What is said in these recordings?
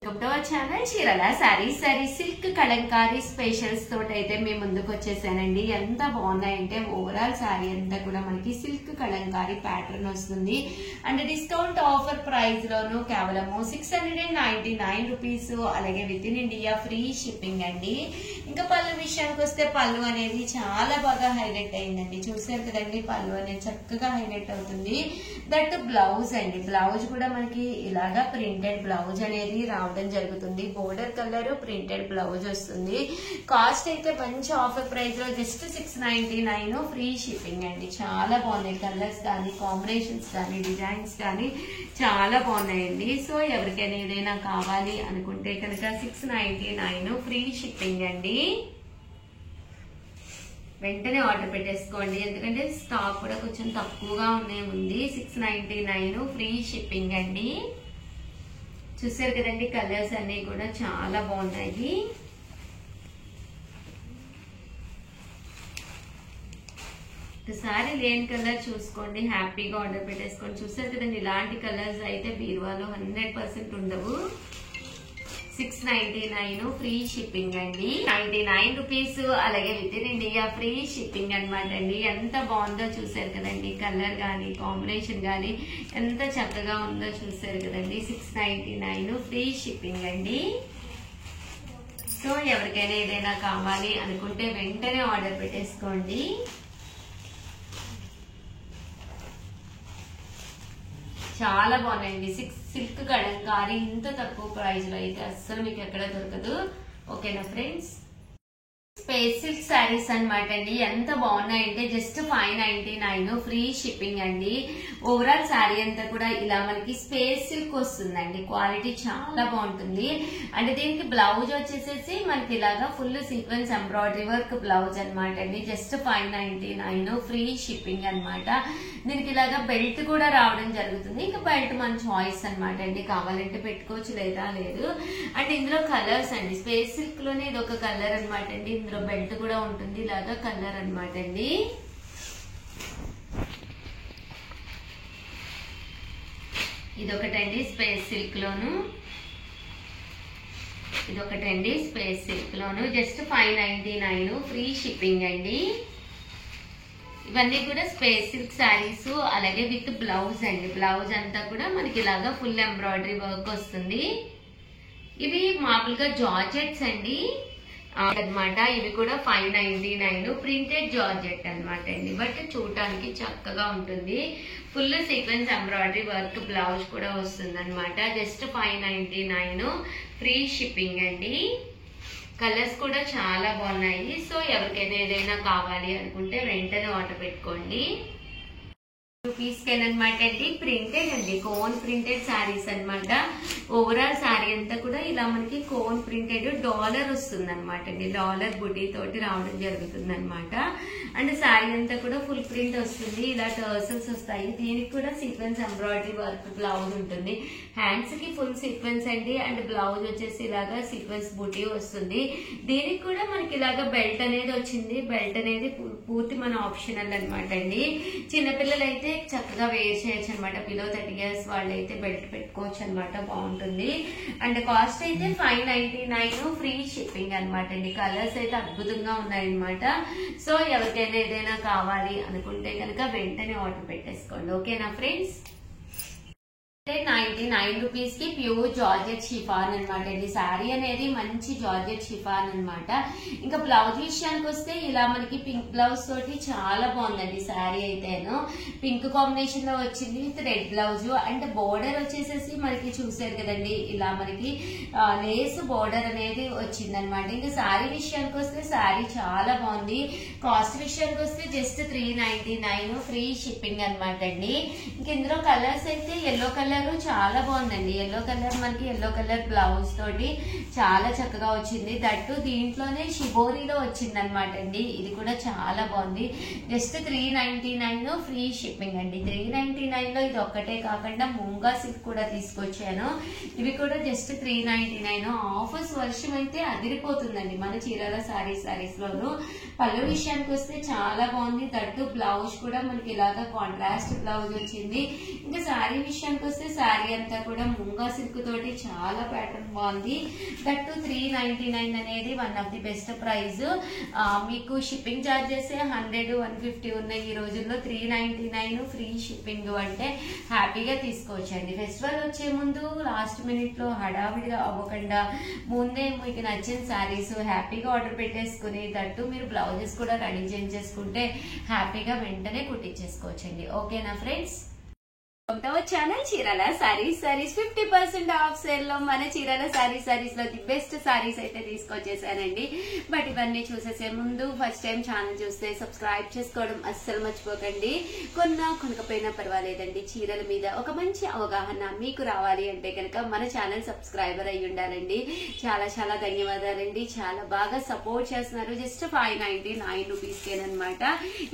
Welcome to our channel చీరల saris silk Kalamkari specials తోటి అయితే మేము ముందుకు వచ్చేసానండి. ఎంత బాగున్నాయంటే ఓవరాల్ సారీ అంతా కూడా మనకి సిల్క్ కలంకారీ ప్యాటర్న్ వస్తుంది. అండ్ డిస్కౌంట్ ఆఫర్ ప్రైస్ లోను కేవలము 699 రూపీస్, అలాగే with in India free shipping అండి. ఇంకా పళ్ళు విషయానికి వస్తే పళ్ళు అనేది చాలా బాగా హైలైట్ అయిందండి. చూసారు కదండి, పళ్ళు అనేది చక్కగా హైలైట్ అవుతుంది. దట్ బ్లౌజ్ అండి, బ్లౌజ్ కూడా మనకి ఇలాగా ప్రింటెడ్ బ్లౌజ్ అనేది రావడం జరుగుతుంది. బోర్డర్ కలర్ ప్రింటెడ్ బ్లౌజ్ వస్తుంది. కాస్ట్ అయితే మంచి ఆఫర్ ప్రైస్ లో జస్ట్ 699 ఫ్రీ షిప్పింగ్ అండి. చాలా బాగున్నాయి కలర్స్ కానీ, కాంబినేషన్స్ కానీ, డిజైన్స్ కానీ చాలా బాగున్నాయండి. సో ఎవరికైనా ఏదైనా కావాలి అనుకుంటే కనుక 699 ఫ్రీ షిప్పింగ్ అండి. వెంటనే ఆర్డర్ పెట్టేసుకోండి, ఎందుకంటే స్టాక్ కూడా కొంచెం తక్కువగా ఉంది. 699 ఫ్రీ షిప్పింగ్ అండి. చూసారు కదండి, కలర్స్ అన్ని కూడా చాలా బాగున్నాయి. ఒకసారి లేని కలర్ చూసుకోండి, హ్యాపీగా ఆర్డర్ పెట్టేసుకోండి. చూసారు కదండి, ఇలాంటి కలర్స్ అయితే బీరువాలో 100% ఉండవు. 699 ఫ్రీ షిప్పింగ్ అండి. 99 రూపీస్, అలాగే with in India free shipping అనమాట అండి. ఎంత బాగుందో చూసారు కదండి, కలర్ కానీ కాంబినేషన్ కానీ ఎంత చక్కగా ఉందో చూసారు కదండి. 699 ఫ్రీ షిప్పింగ్ అండి. సో ఎవరికైనా ఏదైనా కావాలి అనుకుంటే వెంటనే ఆర్డర్ పెట్టేసుకోండి. చాలా బాగున్నాయండి. సిల్క్ కలంకారీ ఇంత తక్కువ ప్రైస్ లో అయితే అస్సలు మీకు ఎక్కడ దొరకదు. ఓకేనా ఫ్రెండ్స్, స్పేస్ సిల్క్ శారీస్ అనమాట అండి. ఎంత బాగున్నాయంటే జస్ట్ 599 ఫ్రీ షిప్పింగ్ అండి. ఓవరాల్ శారీ అంతా కూడా ఇలా మనకి స్పేస్ సిల్క్ వస్తుందండి. క్వాలిటీ చాలా బాగుంటుంది. అంటే దీనికి బ్లౌజ్ వచ్చేసేసి మనకి ఇలాగా full sequence embroidery work blouse అనమాట అండి. జస్ట్ 599 ఫ్రీ షిప్పింగ్ అనమాట. దీనికి ఇలాగా బెల్ట్ కూడా రావడం జరుగుతుంది. ఇంకా బెల్ట్ మన చాయిస్ అనమాట అండి, కావాలంటే పెట్టుకోవచ్చు లేదా లేదు. అంటే ఇందులో కలర్స్ అండి, స్పేస్ సిల్క్ లోనే ఇది ఒక కలర్ అనమాట అండి. ఇందులో బెల్ట్ కూడా ఉంటుంది, ఇలాగా కలర్ అనమాట అండి. ఇదొకటండి స్పేస్ సిల్క్ లోను, ఇదొకటండి స్పేస్ సిల్క్ లోను. జస్ట్ 599 ఫ్రీ షిప్పింగ్ అండి. ఇవన్నీ కూడా స్పేస్ సిల్క్ శారీస్, అలాగే విత్ బ్లౌజ్ అండి. బ్లౌజ్ అంతా కూడా మనకి ఇలాగా ఫుల్ ఎంబ్రాయిడరీ వర్క్ వస్తుంది. ఇవి మామూలుగా జార్జెట్స్ అండి అనమాట. ఇవి కూడా 599 ప్రింటెడ్ జార్జెట్ అనమాట అండి. బట్ చూడటానికి చక్కగా ఉంటుంది. Full sequence embroidery work blouse కూడా వస్తుంది అనమాట. జస్ట్ 599 ఫ్రీ షిప్పింగ్ అండి. కలర్స్ కూడా చాలా బాగున్నాయి. సో ఎవరికైనా ఏదైనా కావాలి అనుకుంటే వెంటనే ఆర్డర్ పెట్టుకోండి. రూపీస్కేనమాట అండి. ప్రింటెడ్ అండి, కోన్ ప్రింటెడ్ శారీస్ అనమాట. ఓవరాల్ శారీ అంతా కూడా ఇలా మనకి కోన్ ప్రింటెడ్ డాలర్ వస్తుంది అనమాట అండి. డాలర్ బుటీ తోటి రావడం జరుగుతుంది అనమాట. అండ్ శారీ అంతా కూడా ఫుల్ ప్రింట్ వస్తుంది. ఇలా టర్సల్స్ వస్తాయి. దీనికి కూడా సీక్వెన్స్ ఎంబ్రాయిడరీ వర్క్ బ్లౌజ్ ఉంటుంది. హ్యాండ్స్ కి ఫుల్ సీక్వెన్స్ అండి. అండ్ బ్లౌజ్ వచ్చేసి ఇలాగా సీక్వెన్స్ బుటీ వస్తుంది. దీనికి కూడా మనకి ఇలాగా బెల్ట్ అనేది వచ్చింది. బెల్ట్ అనేది పూర్తి మన ఆప్షనల్ అనమాట అండి. చిన్నపిల్లలు అయితే చక్కగా వేర్ చేయొచ్చు అనమాట. బిలో 30 years వాళ్ళైతే బెల్ట్ పెట్టుకోవచ్చు అనమాట, బాగుంటుంది. అండ్ కాస్ట్ అయితే 599 ఫ్రీ షిప్పింగ్ అనమాట అండి. కలర్స్ అయితే అద్భుతంగా ఉన్నాయన్నమాట. సో ఎవరికైనా ఏదైనా కావాలి అనుకుంటే కనుక వెంటనే ఆర్డర్ పెట్టేసుకోండి. ఓకేనా ఫ్రెండ్స్. 99 రూపీస్ కి ప్యూర్ జార్జెట్ షిఫాన్ అనమాట అండి. శారీ అనేది మంచి జార్జెట్ షిఫాన్ అనమాట. ఇంకా బ్లౌజ్ విషయానికి వస్తే ఇలా మనకి పింక్ బ్లౌజ్ తోటి చాలా బాగుందండి శారీ అయితేను. పింక్ కాంబినేషన్ లో వచ్చింది with red blouse. And border వచ్చేసేసి మనకి చూసారు కదండి, ఇలా మనకి లేస్ బోర్డర్ అనేది వచ్చింది అనమాట. ఇంకా శారీ విషయానికి వస్తే శారీ చాలా బాగుంది. కాస్ట్ విషయానికి వస్తే జస్ట్ 399 ఫ్రీ షిప్పింగ్ అనమాట అండి. ఇంక ఇందులో కలర్స్ అయితే ఎల్లో కలర్ చాలా బాగుందండి. ఎల్లో కలర్ మనకి ఎల్లో కలర్ బ్లౌజ్ తోటి చాలా చక్కగా వచ్చింది. దట్టు దీంట్లోనే షిబోరీలో వచ్చింది అనమాట అండి. ఇది కూడా చాలా బాగుంది. జస్ట్ 399 ఫ్రీ షిప్పింగ్ అండి. 399 లో ఇది ఒక్కటే కాకుండా ముంగా సిల్క్ కూడా తీసుకొచ్చాను. ఇవి కూడా జస్ట్ 399. ఆఫర్స్ వర్షం అయితే అదిరిపోతుందండి మన చీరాల సారీస్ లోను. పళ్ళు విషయానికి వస్తే చాలా బాగుంది. దట్టు బ్లౌజ్ కూడా మనకి ఇలాగా కాంట్రాస్ట్ బ్లౌజ్ వచ్చింది. ఇంకా శారీ విషయానికి వస్తే వస్తే శారీ అంతా కూడా ముంగా సిల్క్ తోటి చాలా ప్యాటర్న్ బాగుంది. దట్ 399 అనేది one of the best price. మీకు షిప్పింగ్ చార్జెస్ 100-150 ఉన్నాయి. ఈ రోజుల్లో 399 ఫ్రీ షిప్పింగ్ అంటే హ్యాపీగా తీసుకోవచ్చండి. ఫెస్టివల్ వచ్చే ముందు లాస్ట్ మినిట్ లో హడావిడిగా అవ్వకుండా ముందే మీకు నచ్చిన శారీస్ హ్యాపీగా ఆర్డర్ పెట్టేసుకుని దట్టు మీరు బ్లౌజెస్ కూడా రెడీ చేయించేసుకుంటే హ్యాపీగా వెంటనే కుట్టించేసుకోవచ్చండి. ఓకేనా friends? Channel Chirala saris 50% of sale లో మన చీరాల సారీస్ లో ది బెస్ట్ సారీస్ అయితే తీసుకొచ్చేసానండి. బట్ ఇవన్నీ చూసేసే ముందు ఫస్ట్ టైం ఛానల్ చూస్తే సబ్స్క్రైబ్ చేసుకోవడం అస్సలు మర్చిపోకండి. కొనకపోయినా పర్వాలేదండి, చీరల మీద ఒక మంచి అవగాహన మీకు రావాలి అంటే కనుక మన ఛానల్ సబ్స్క్రైబర్ అయ్యి ఉండాలండి. చాలా చాలా ధన్యవాదాలండి, చాలా బాగా సపోర్ట్ చేస్తున్నారు. జస్ట్ 599 రూపీస్కేనమాట.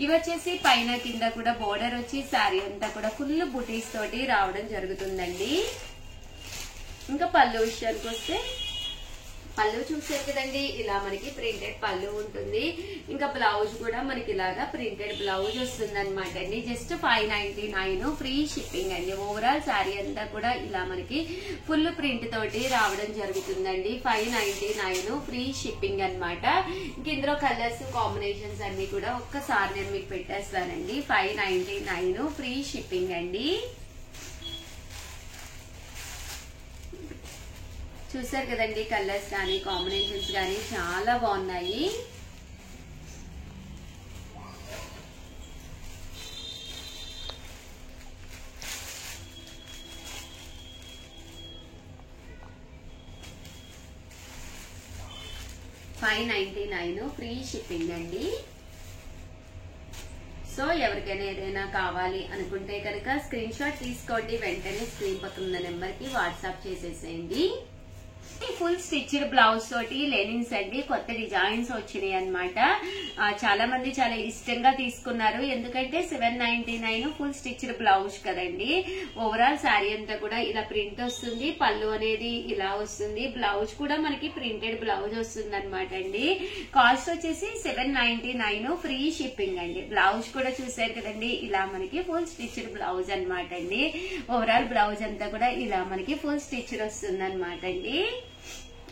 ఇవి వచ్చేసి పైన కింద కూడా బోర్డర్ వచ్చి శారీ అంతా కూడా ఫుల్ బుటీ తోటి రావడం జరుగుతుందండి. ఇంకా పళ్ళు విషయానికి వస్తే పళ్ళు చూసారు కదండి, ఇలా మనకి ప్రింటెడ్ పళ్ళు ఉంటుంది. ఇంకా బ్లౌజ్ కూడా మనకి ఇలాగా ప్రింటెడ్ బ్లౌజ్ వస్తుంది అనమాట అండి. జస్ట్ 599 ఫ్రీ షిప్పింగ్ అండి. ఓవరాల్ శారీ అంతా కూడా ఇలా మనకి ఫుల్ ప్రింట్ తోటి రావడం జరుగుతుందండి. 599 ఫ్రీ షిప్పింగ్ అనమాట. ఇంక ఇందులో కలర్స్ కాంబినేషన్స్ అన్ని కూడా ఒక్కసారి నేను మీకు పెట్టేస్తానండి. 599 ఫ్రీ షిప్పింగ్ అండి. చూసారు కదండి, కలర్స్ కానీ కాంబినేషన్స్ కానీ చాలా బాగున్నాయి. $599 ఫ్రీ షిప్పింగ్ అండి. సో ఎవరికైనా ఏదైనా కావాలి అనుకుంటే కనుక స్క్రీన్ షాట్ తీసుకోండి, వెంటనే స్క్రీన్ పక్కన ఉన్న నెంబర్ కి వాట్సాప్ చేసేసేయండి. ఫుల్ స్టిచ్డ్ బ్లౌజ్ తోటి లెనిన్స్ అండి, కొత్త డిజైన్స్ వచ్చినాయి అనమాట. చాలా మంది చాలా ఇష్టంగా తీసుకున్నారు, ఎందుకంటే 799 ఫుల్ స్టిచ్డ్ బ్లౌజ్ కదండి. ఓవరాల్ శారీ అంతా కూడా ఇలా ప్రింట్ వస్తుంది, పళ్ళు అనేది ఇలా వస్తుంది, బ్లౌజ్ కూడా మనకి ప్రింటెడ్ బ్లౌజ్ వస్తుంది అనమాట అండి. కాస్ట్ వచ్చేసి 799 ఫ్రీ షిప్పింగ్ అండి. బ్లౌజ్ కూడా చూసారు కదండి, ఇలా మనకి ఫుల్ స్టిచ్డ్ బ్లౌజ్ అనమాట అండి. ఓవరాల్ బ్లౌజ్ అంతా కూడా ఇలా మనకి ఫుల్ స్టిచ్డ్ వస్తుంది అనమాట అండి.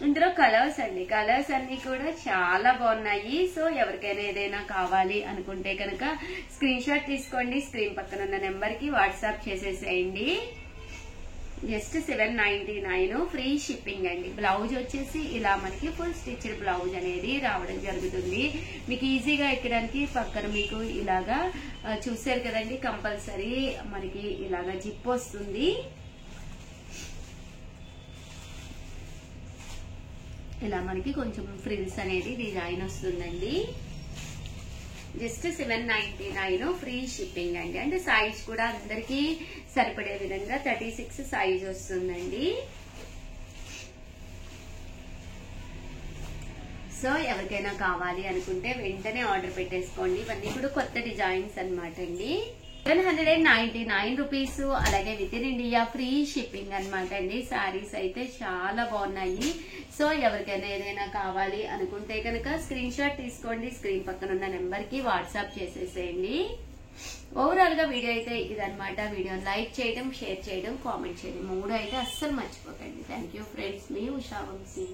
ఇందులో కలర్స్ అండి, కలర్స్ అన్ని కూడా చాలా బాగున్నాయి. సో ఎవరికైనా ఏదైనా కావాలి అనుకుంటే కనుక స్క్రీన్ షాట్ తీసుకోండి, స్క్రీన్ పక్కన ఉన్న నెంబర్ కి వాట్సాప్ చేసేసేయండి. జస్ట్ 799 ఫ్రీ షిప్పింగ్ అండి. బ్లౌజ్ వచ్చేసి ఇలా మనకి ఫుల్ స్టిచ్డ్ బ్లౌజ్ అనేది రావడం జరుగుతుంది. మీకు ఈజీగా ఎక్కడానికి పక్కన మీకు ఇలాగా చూసారు కదండి, కంపల్సరీ మనకి ఇలాగా జిప్ వస్తుంది. ఇలా మనకి కొంచెం ఫ్రిల్స్ అనేది డిజైన్ వస్తుందండి. జస్ట్ 799 ఫ్రీ షిప్పింగ్ అండి. అంటే సైజ్ కూడా అందరికి సరిపడే విధంగా 36 సైజ్ వస్తుందండి. సో ఎవరికైనా కావాలి అనుకుంటే వెంటనే ఆర్డర్ పెట్టేసుకోండి. ఇవన్నీ కూడా కొత్త డిజైన్స్ అనమాట అండి. 799 రూపీస్, అలాగే with in India free shipping అనమాట అండి. శారీస్ అయితే చాలా బాగున్నాయి. సో ఎవరికైనా ఏదైనా కావాలి అనుకుంటే కనుక స్క్రీన్ షాట్ తీసుకోండి, స్క్రీన్ పక్కన ఉన్న నెంబర్ కి వాట్సాప్ చేసేసేయండి. ఓవరాల్ గా వీడియో అయితే ఇదనమాట. వీడియోని లైక్ చేయడం, షేర్ చేయడం, కామెంట్ చేయడం 3 అయితే అస్సలు మర్చిపోకండి. థ్యాంక్ యూ ఫ్రెండ్స్, మీ ఉషా వంశీ.